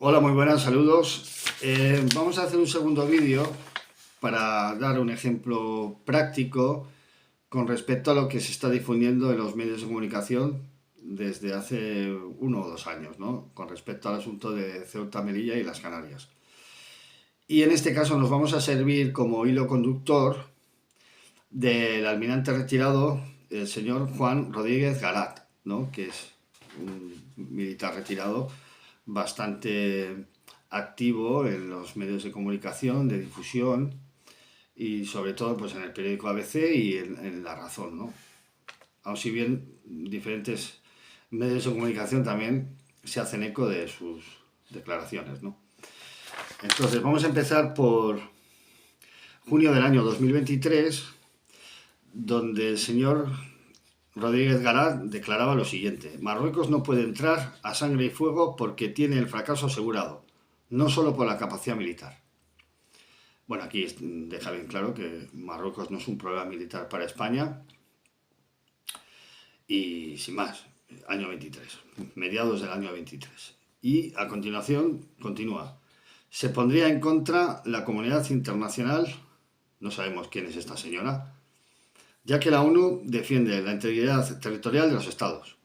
Hola, muy buenas, saludos. Vamos a hacer un segundo vídeo para dar un ejemplo práctico con respecto a lo que se está difundiendo en los medios de comunicación desde hace 1 o 2 años, ¿no? Con respecto al asunto de Ceuta, Melilla y las Canarias. Y en este caso nos vamos a servir como hilo conductor del almirante retirado, el señor Juan Rodríguez Garat, ¿no? Que es un militar retirado bastante activo en los medios de comunicación, de difusión y sobre todo pues en el periódico ABC y en La Razón, ¿no? Aun si bien diferentes medios de comunicación también se hacen eco de sus declaraciones, ¿no? Entonces vamos a empezar por junio del año 2023, donde el señor Rodríguez Garat declaraba lo siguiente: Marruecos no puede entrar a sangre y fuego porque tiene el fracaso asegurado, no solo por la capacidad militar. Bueno, aquí deja bien claro que Marruecos no es un problema militar para España y sin más, año 23, mediados del año 23. Y a continuación continúa: se pondría en contra la comunidad internacional, no sabemos quién es esta señora, ya que la ONU defiende la integridad territorial de los estados.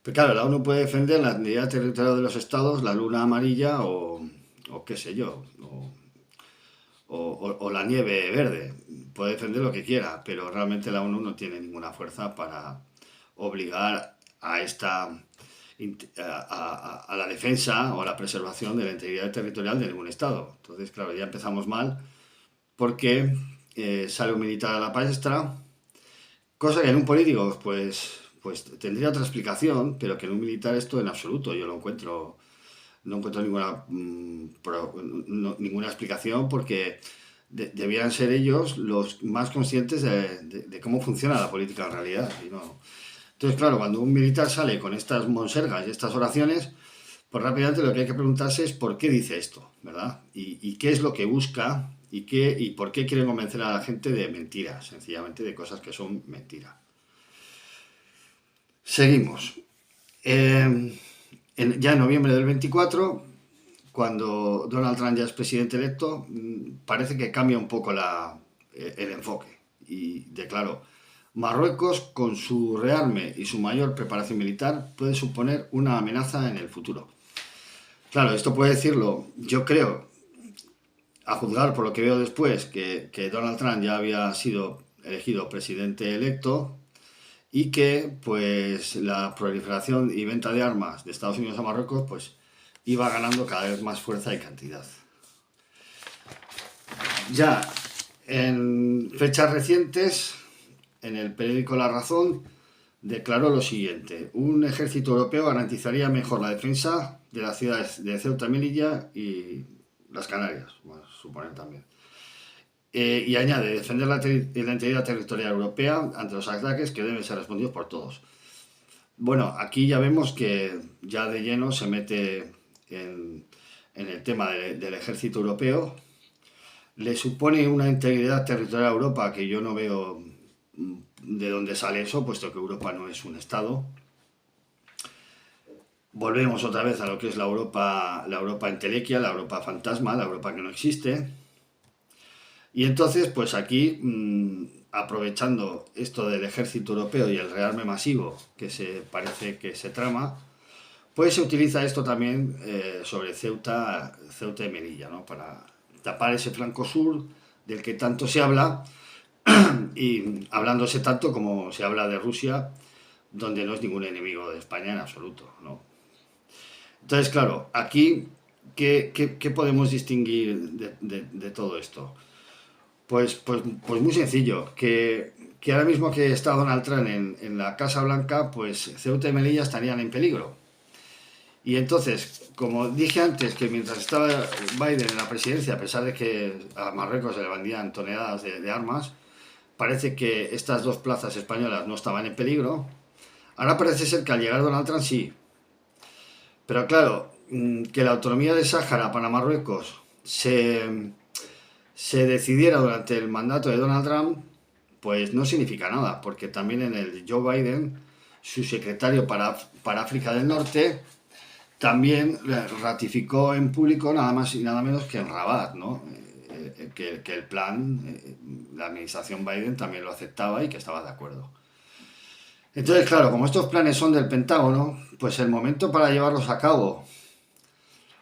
Pero claro, la ONU puede defender la integridad territorial de los estados, la luna amarilla o qué sé yo, o la nieve verde. Puede defender lo que quiera, pero realmente la ONU no tiene ninguna fuerza para obligar a a la defensa o a la preservación de la integridad territorial de ningún estado. Entonces, claro, ya empezamos mal porque sale un militar a la palestra, cosa que en un político pues tendría otra explicación, pero que en un militar esto en absoluto yo lo encuentro, no encuentro ninguna explicación, porque debieran ser ellos los más conscientes de cómo funciona la política en realidad. Y no. Entonces, claro, cuando un militar sale con estas monsergas y estas oraciones, pues rápidamente lo que hay que preguntarse es por qué dice esto, ¿verdad? Y qué es lo que busca y por qué quiere convencer a la gente de mentiras, sencillamente de cosas que son mentiras. Seguimos. Ya en noviembre del 24, cuando Donald Trump ya es presidente electo, parece que cambia un poco el enfoque y declaró: Marruecos, con su rearme y su mayor preparación militar, puede suponer una amenaza en el futuro. Claro, esto puede decirlo, yo creo, a juzgar por lo que veo después, que Donald Trump ya había sido elegido presidente electo y que pues la proliferación y venta de armas de Estados Unidos a Marruecos pues iba ganando cada vez más fuerza y cantidad. Ya en fechas recientes, en el periódico La Razón, declaró lo siguiente: un ejército europeo garantizaría mejor la defensa de las ciudades de Ceuta y Melilla y las Canarias, bueno, suponer también. Y añade: defender la integridad territorial europea ante los ataques que deben ser respondidos por todos. Bueno, aquí ya vemos que ya de lleno se mete en el tema del ejército europeo. Le supone una integridad territorial a Europa que yo no veo de dónde sale eso, puesto que Europa no es un estado. Volvemos otra vez a lo que es la Europa entelequia, la Europa fantasma, la Europa que no existe. Y entonces, pues aquí, aprovechando esto del ejército europeo y el rearme masivo que se parece que se trama, pues se utiliza esto también sobre Ceuta y Melilla, ¿no? Para tapar ese flanco sur del que tanto se habla, y hablándose tanto como se habla de Rusia, donde no es ningún enemigo de España en absoluto, ¿no? Entonces, claro, aquí, ¿qué podemos distinguir de todo esto? Pues muy sencillo, que ahora mismo que está Donald Trump en la Casa Blanca, pues Ceuta y Melilla estarían en peligro. Y entonces, como dije antes, que mientras estaba Biden en la presidencia, a pesar de que a Marruecos se le vendían toneladas de armas, parece que estas dos plazas españolas no estaban en peligro. Ahora parece ser que al llegar Donald Trump sí. Pero claro, que la autonomía de Sáhara para Marruecos se decidiera durante el mandato de Donald Trump, pues no significa nada, porque también en el Joe Biden, su secretario para África del Norte, también ratificó en público nada más y nada menos que en Rabat, ¿no? Que el plan, la administración Biden también lo aceptaba y que estaba de acuerdo. Entonces, claro, como estos planes son del Pentágono, pues el momento para llevarlos a cabo,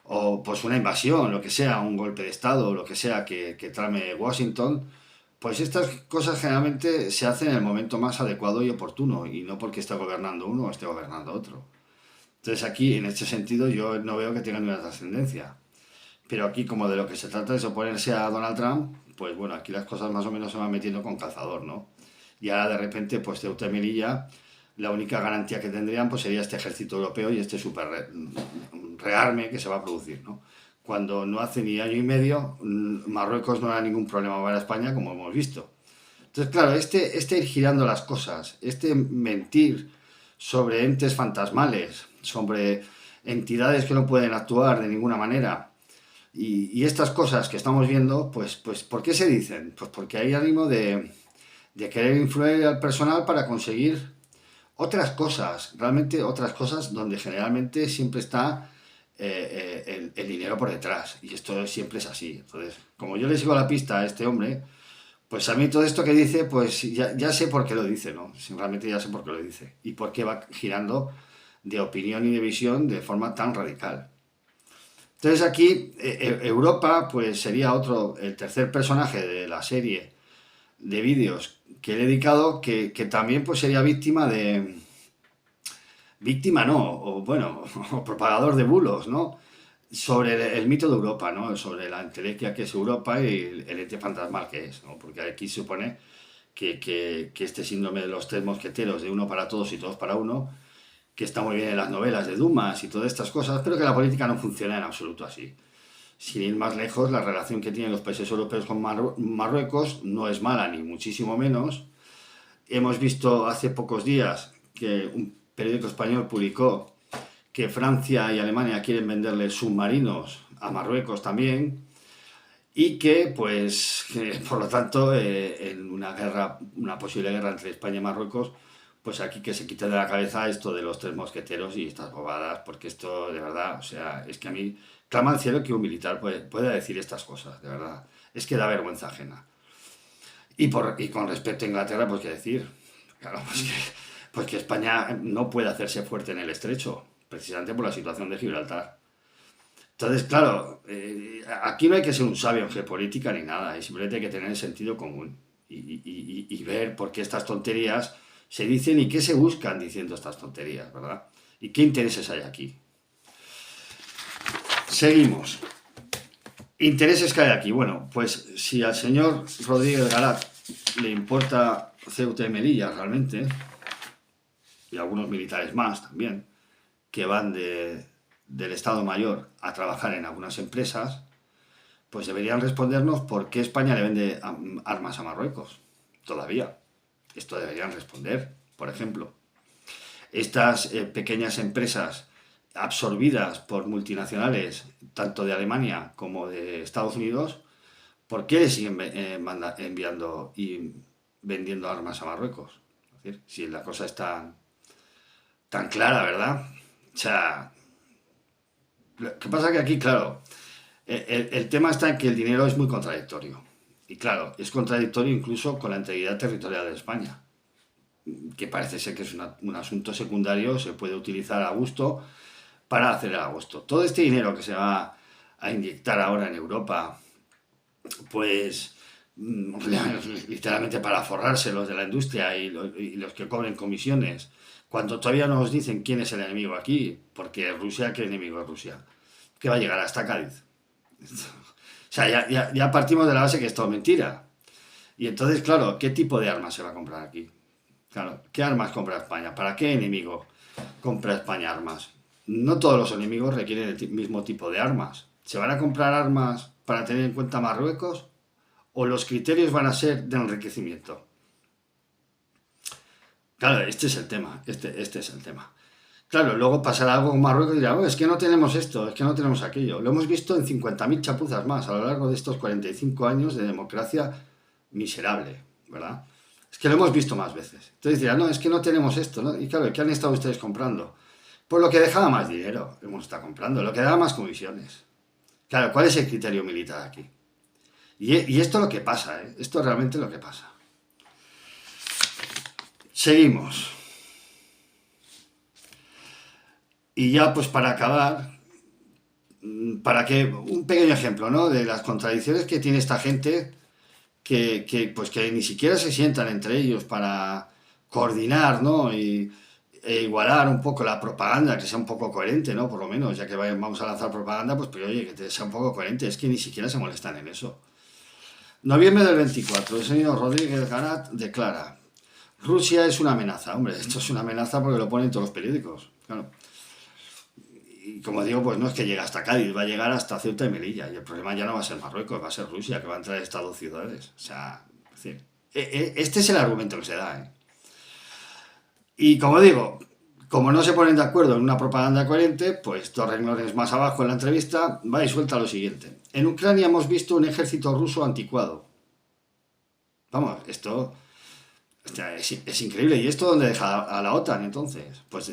o pues una invasión, lo que sea, un golpe de Estado, lo que sea que trame Washington, pues estas cosas generalmente se hacen en el momento más adecuado y oportuno, y no porque esté gobernando uno o esté gobernando otro. Entonces aquí, en este sentido, yo no veo que tengan una trascendencia. Pero aquí, como de lo que se trata es oponerse a Donald Trump, pues bueno, aquí las cosas más o menos se van metiendo con calzador, ¿no? Y ahora de repente, pues Ceuta y Melilla, la única garantía que tendrían pues sería este ejército europeo y este super rearme que se va a producir, ¿no? Cuando no hace ni año y medio, Marruecos no era ningún problema para España, como hemos visto. Entonces, claro, este ir girando las cosas, este mentir sobre entes fantasmales, sobre entidades que no pueden actuar de ninguna manera, y estas cosas que estamos viendo, pues, ¿por qué se dicen? Pues porque hay ánimo de querer influir al personal para conseguir otras cosas, realmente otras cosas donde generalmente siempre está el dinero por detrás. Y esto siempre es así. Entonces, como yo le sigo la pista a este hombre, pues a mí todo esto que dice, pues ya sé por qué lo dice, ¿no? Sí, realmente ya sé por qué lo dice. Y por qué va girando de opinión y de visión de forma tan radical. Entonces aquí Europa pues sería el tercer personaje de la serie de vídeos que he dedicado que también pues sería víctima no, o bueno, o propagador de bulos, ¿no? Sobre el mito de Europa, ¿no? Sobre la entelequia que es Europa y el ente fantasmal que es, ¿no? Porque aquí se supone que este síndrome de los tres mosqueteros, de uno para todos y todos para uno, que está muy bien en las novelas de Dumas y todas estas cosas, pero que la política no funciona en absoluto así. Sin ir más lejos, la relación que tienen los países europeos con Marruecos no es mala, ni muchísimo menos. Hemos visto hace pocos días que un periódico español publicó que Francia y Alemania quieren venderle submarinos a Marruecos también y que, pues, por lo tanto, en una guerra, una posible guerra entre España y Marruecos, pues aquí que se quite de la cabeza esto de los tres mosqueteros y estas bobadas, porque esto, de verdad, o sea, es que a mí clama al cielo que un militar pueda decir estas cosas, de verdad. Es que da vergüenza ajena. Y con respecto a Inglaterra, pues qué decir, claro, pues que España no puede hacerse fuerte en el estrecho, precisamente por la situación de Gibraltar. Entonces, claro, aquí no hay que ser un sabio en geopolítica ni nada, y simplemente hay que tener el sentido común y ver por qué estas tonterías se dicen y qué se buscan diciendo estas tonterías, ¿verdad? Y qué intereses hay aquí. Seguimos. Intereses que hay aquí. Bueno, pues si al señor Rodríguez Garat le importa Ceuta y Melilla realmente, y algunos militares más también, que van del Estado Mayor a trabajar en algunas empresas, pues deberían respondernos por qué España le vende armas a Marruecos. Todavía. Esto deberían responder, por ejemplo. Estas pequeñas empresas absorbidas por multinacionales, tanto de Alemania como de Estados Unidos, ¿por qué le siguen enviando y vendiendo armas a Marruecos? Es decir, si la cosa es tan clara, ¿verdad? O sea, lo que pasa es que aquí, claro, el tema está en que el dinero es muy contradictorio. Y claro, es contradictorio incluso con la integridad territorial de España, que parece ser que es un asunto secundario, se puede utilizar a gusto para hacer el agosto. Todo este dinero que se va a inyectar ahora en Europa, pues literalmente para forrarse los de la industria y los que cobren comisiones, cuando todavía no nos dicen quién es el enemigo aquí, porque Rusia, ¿qué enemigo es Rusia? Que va a llegar hasta Cádiz. O sea, ya partimos de la base que es todo mentira. Y entonces, claro, ¿qué tipo de armas se va a comprar aquí? Claro, ¿qué armas compra España? ¿Para qué enemigo compra España armas? No todos los enemigos requieren el mismo tipo de armas. ¿Se van a comprar armas para tener en cuenta Marruecos? ¿O los criterios van a ser de enriquecimiento? Claro, este es el tema. Este es el tema. Claro, luego pasará algo con Marruecos y dirá, "Oh, es que no tenemos esto, es que no tenemos aquello". Lo hemos visto en 50.000 chapuzas más a lo largo de estos 45 años de democracia miserable, ¿verdad? Es que lo hemos visto más veces. Entonces dirán, no, es que no tenemos esto, ¿no? Y claro, ¿qué han estado ustedes comprando? Por lo que dejaba más dinero, hemos estado comprando, lo que daba más comisiones. Claro, ¿cuál es el criterio militar aquí? Y esto es lo que pasa, ¿eh? Esto es realmente lo que pasa. Seguimos. Y ya pues para acabar, para que un pequeño ejemplo, ¿no? De las contradicciones que tiene esta gente pues que ni siquiera se sientan entre ellos para coordinar, ¿no? E igualar un poco la propaganda, que sea un poco coherente, ¿no? Por lo menos, ya que vamos a lanzar propaganda, pues pero oye, que sea un poco coherente, es que ni siquiera se molestan en eso. Noviembre del 24, el señor Rodríguez Garat declara: Rusia es una amenaza. Hombre, esto es una amenaza porque lo ponen todos los periódicos. Claro. Y como digo, pues no es que llegue hasta Cádiz, va a llegar hasta Ceuta y Melilla. Y el problema ya no va a ser Marruecos, va a ser Rusia, que va a entrar en estas dos ciudades. O sea, es decir, este es el argumento que se da, ¿eh? Y como digo, como no se ponen de acuerdo en una propaganda coherente, pues dos renglones más abajo en la entrevista va y suelta lo siguiente. En Ucrania hemos visto un ejército ruso anticuado. Vamos, esto es increíble. ¿Y esto dónde deja a la OTAN entonces? Pues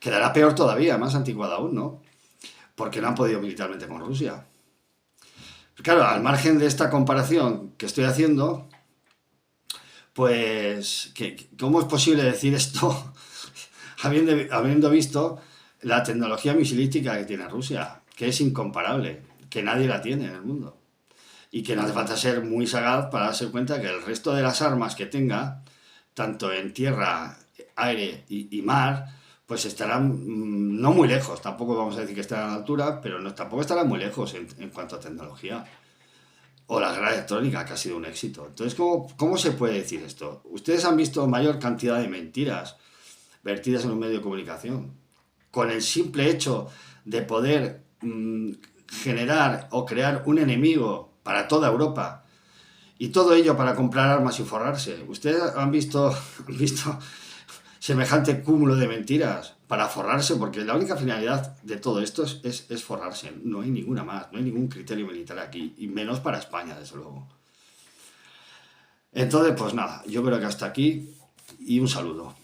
quedará peor todavía, más anticuada aún, ¿no? Porque no han podido militarmente con Rusia. Claro, al margen de esta comparación que estoy haciendo, pues, ¿cómo es posible decir esto habiendo visto la tecnología misilística que tiene Rusia? Que es incomparable, que nadie la tiene en el mundo. Y que no hace falta ser muy sagaz para darse cuenta que el resto de las armas que tenga, tanto en tierra, aire y mar, pues estarán no muy lejos. Tampoco vamos a decir que estarán a la altura, pero no, tampoco estarán muy lejos en cuanto a tecnología. O la guerra electrónica, que ha sido un éxito. Entonces, ¿cómo se puede decir esto? Ustedes han visto mayor cantidad de mentiras vertidas en un medio de comunicación. Con el simple hecho de poder generar o crear un enemigo para toda Europa. Y todo ello para comprar armas y forrarse. Ustedes han visto semejante cúmulo de mentiras para forrarse, porque la única finalidad de todo esto es forrarse. No hay ninguna más, no hay ningún criterio militar aquí, y menos para España, desde luego. Entonces, pues nada, yo creo que hasta aquí y un saludo.